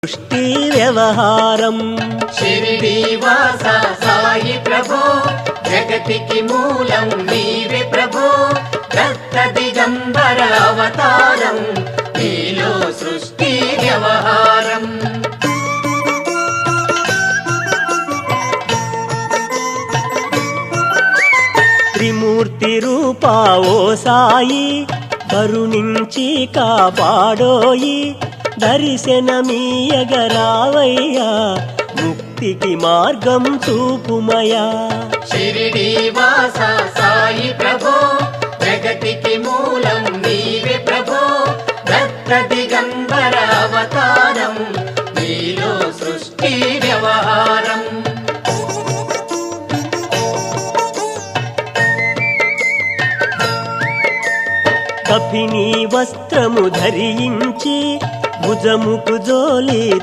సృష్టి వ్యవహారం షిరిడి వాస సాయి ప్రభో, జగతికి మూలం నీవే ప్రభో. దత్త దిగంబర అవతారం, నీలో సృష్టి వ్యవహారం. త్రిమూర్తి రూపా ఓ సాయి, కరుణించి కాపాడోయి. దర్శనమీయగరావయ్యా, ముక్తికి మార్గం చూపుమయా. షిరిడి వాస సాయి ప్రభో, జగతికి మూలం నీవే ప్రభో. దత్త దిగంబర అవతారం, నీలో సృష్టి వ్యవహారం. కఫినీ వస్త్రము ధరించి, భుజముకు జోలి